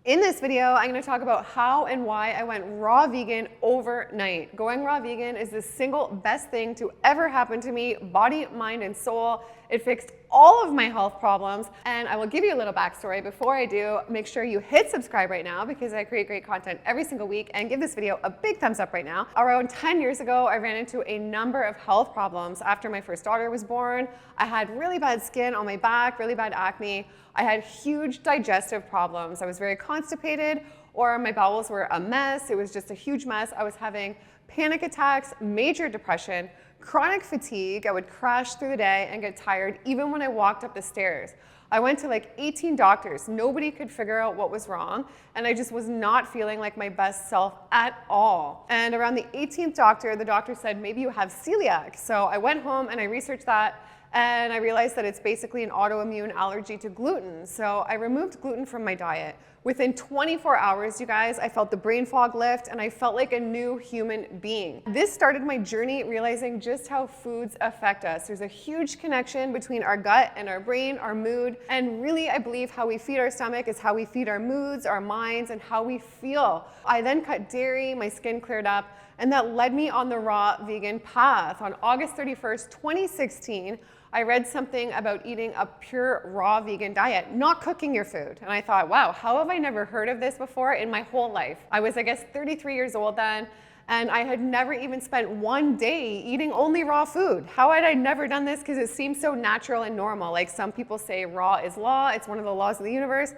In this video, I'm going to talk about how and why I went raw vegan overnight. Going raw vegan is the single best thing to ever happen to me, body, mind, and soul. It fixed all of my health problems, and I will give you a little backstory. Before I do, make sure you hit subscribe right now because I create great content every single week, and give this video a big thumbs up right now. Around 10 years ago, I ran into a number of health problems. After my first daughter was born, I had really bad skin on my back, really bad acne. I had huge digestive problems. I was very constipated, or my bowels were a mess. It was just a huge mess. I was having panic attacks, major depression, chronic fatigue. I would crash through the day and get tired even when I walked up the stairs. I went to like 18 doctors. Nobody could figure out what was wrong, and I just was not feeling like my best self at all. And around the 18th doctor, the doctor said, maybe you have celiac. So I went home and I researched that, and I realized that it's basically an autoimmune allergy to gluten. So I removed gluten from my diet. Within 24 hours, you guys, I felt the brain fog lift and I felt like a new human being. This started my journey realizing just how foods affect us. There's a huge connection between our gut and our brain, our mood, and really I believe how we feed our stomach is how we feed our moods, our minds, and how we feel. I then cut dairy, my skin cleared up, and that led me on the raw vegan path. On August 31st, 2016, I read something about eating a pure raw vegan diet, not cooking your food. And I thought, wow, how have I never heard of this before in my whole life? I was, I guess, 33 years old then, and I had never even spent one day eating only raw food. How had I never done this? Because it seems so natural and normal. Like some people say raw is law, it's one of the laws of the universe.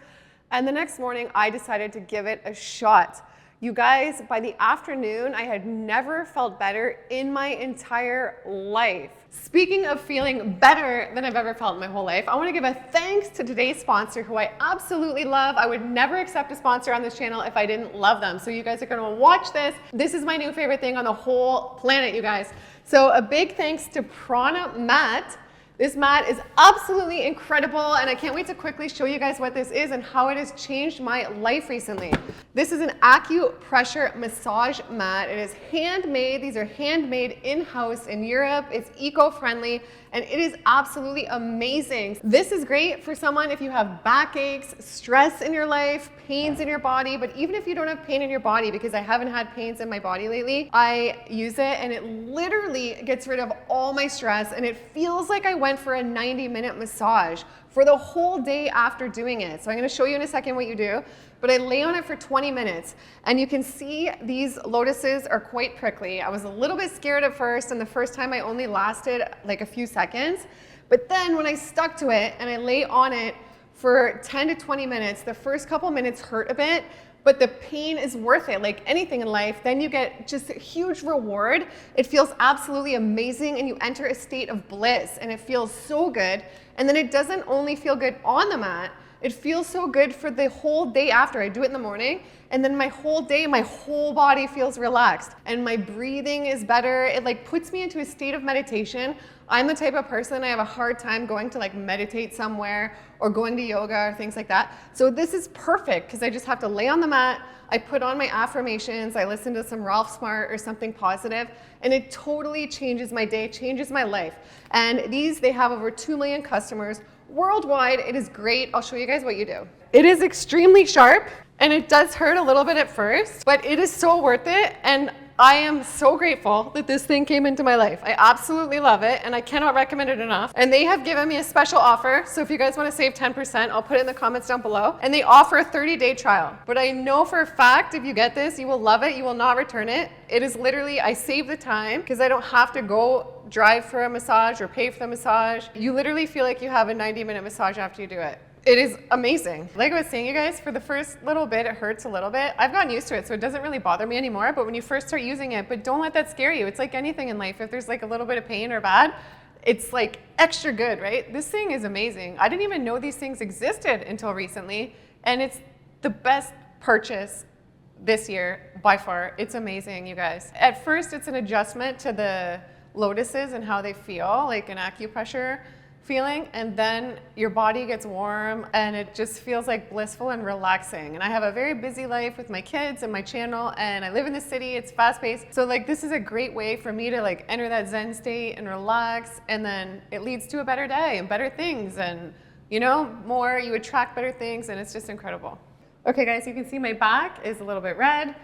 And the next morning, I decided to give it a shot. You guys, by the afternoon, I had never felt better in my entire life. Speaking of feeling better than I've ever felt in my whole life, I want to give a thanks to today's sponsor, who I absolutely love. I would never accept a sponsor on this channel if I didn't love them. So you guys are going to watch this. This is my new favorite thing on the whole planet, you guys. So a big thanks to Prana Mat. This mat is absolutely incredible, and I can't wait to quickly show you guys what this is and how it has changed my life recently. This is an Acupressure massage mat. It is handmade. These are handmade in-house in Europe. It's eco-friendly, and it is absolutely amazing. This is great for someone if you have backaches, stress in your life, pains in your body, but even if you don't have pain in your body, because I haven't had pains in my body lately, I use it and it literally gets rid of all my stress, and it feels like I went for a 90-minute massage for the whole day after doing it. So I'm going to show you in a second what you do, but I lay on it for 20 minutes, and you can see these lotuses are quite prickly. I was a little bit scared at first, and the first time I only lasted like a few seconds, but then when I stuck to it and I lay on it for 10 to 20 minutes, the first couple minutes hurt a bit, but the pain is worth it. Like anything in life, then you get just a huge reward. It feels absolutely amazing, and you enter a state of bliss, and it feels so good. And then it doesn't only feel good on the mat, it feels so good for the whole day after. I do it in the morning, and then my whole day, my whole body feels relaxed, and my breathing is better. It like puts me into a state of meditation. I'm the type of person, I have a hard time going to like meditate somewhere or going to yoga or things like that. So this is perfect because I just have to lay on the mat, I put on my affirmations, I listen to some Ralph Smart or something positive, and it totally changes my day, changes my life. And these, they have over 2 million customers worldwide. It is great. I'll show you guys what you do. It is extremely sharp, and it does hurt a little bit at first, but it is so worth it. And I am so grateful that this thing came into my life. I absolutely love it, and I cannot recommend it enough. And they have given me a special offer, so if you guys want to save 10%, I'll put it in the comments down below. And they offer a 30-day trial. But I know for a fact, if you get this, you will love it. You will not return it. It is literally, I save the time because I don't have to go drive for a massage or pay for the massage. You literally feel like you have a 90-minute massage after you do it. It is amazing. Like I was saying, you guys, for the first little bit, it hurts a little bit. I've gotten used to it, so it doesn't really bother me anymore. But when you first start using it, but don't let that scare you. It's like anything in life. If there's like a little bit of pain or bad, it's like extra good, right? This thing is amazing. I didn't even know these things existed until recently, and it's the best purchase this year by far. It's amazing, you guys. At first, it's an adjustment to the lotuses and how they feel, like an acupressure feeling, and then your body gets warm and it just feels like blissful and relaxing. And I have a very busy life with my kids and my channel, and I live in the city, it's fast-paced. So like this is a great way for me to like enter that Zen state and relax, and then it leads to a better day and better things, and you know, more, you attract better things, and it's just incredible. Okay guys, you can see my back is a little bit red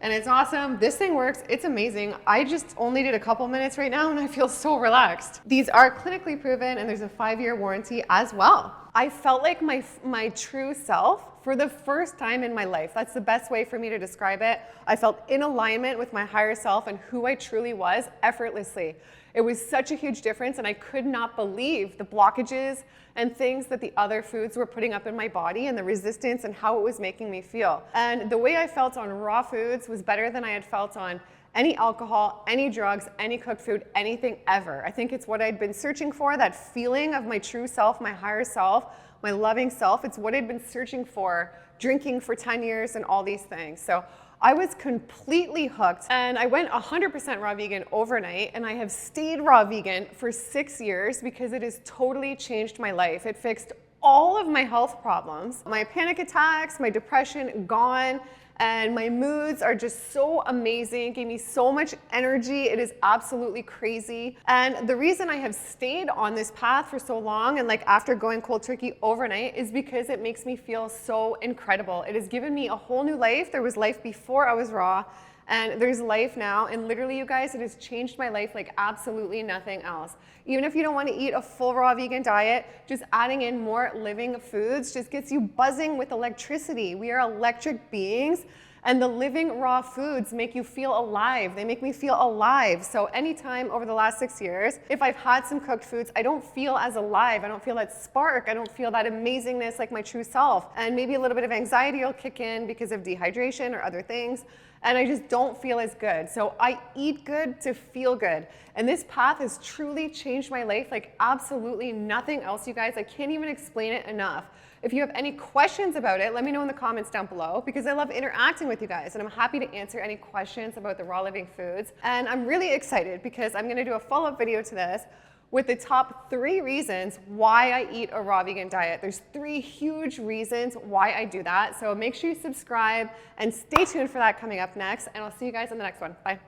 and it's awesome. This thing works, it's amazing. I just only did a couple minutes right now and I feel so relaxed. These are clinically proven and there's a 5-year warranty as well. I felt like my true self for the first time in my life. That's the best way for me to describe it. I felt in alignment with my higher self and who I truly was effortlessly. It was such a huge difference and I could not believe the blockages and things that the other foods were putting up in my body and the resistance and how it was making me feel. And the way I felt on raw foods was better than I had felt on any alcohol, any drugs, any cooked food, anything ever. I think it's what I'd been searching for, that feeling of my true self, my higher self, my loving self. It's what I'd been searching for, drinking for 10 years and all these things. So I was completely hooked and I went 100% raw vegan overnight and I have stayed raw vegan for 6 years because it has totally changed my life. It fixed all of my health problems. My panic attacks, my depression, gone. And my moods are just so amazing, gave me so much energy. It is absolutely crazy. And the reason I have stayed on this path for so long and like after going cold turkey overnight is because it makes me feel so incredible. It has given me a whole new life. There was life before I was raw and there's life now. And literally, you guys, it has changed my life like absolutely nothing else. Even if you don't want to eat a full raw vegan diet, just adding in more living foods just gets you buzzing with electricity. We are electric beings and the living raw foods make you feel alive. They make me feel alive. So anytime over the last 6 years, if I've had some cooked foods, I don't feel as alive. I don't feel that spark. I don't feel that amazingness like my true self. And maybe a little bit of anxiety will kick in because of dehydration or other things. And I just don't feel as good. So I eat good to feel good. And this path has truly changed my life like absolutely nothing else, you guys. I can't even explain it enough. If you have any questions about it, let me know in the comments down below because I love interacting with you guys and I'm happy to answer any questions about the raw living foods. And I'm really excited because I'm going to do a follow-up video to this with the top 3 reasons why I eat a raw vegan diet. There's 3 huge reasons why I do that. So make sure you subscribe and stay tuned for that coming up next. And I'll see you guys in the next one. Bye.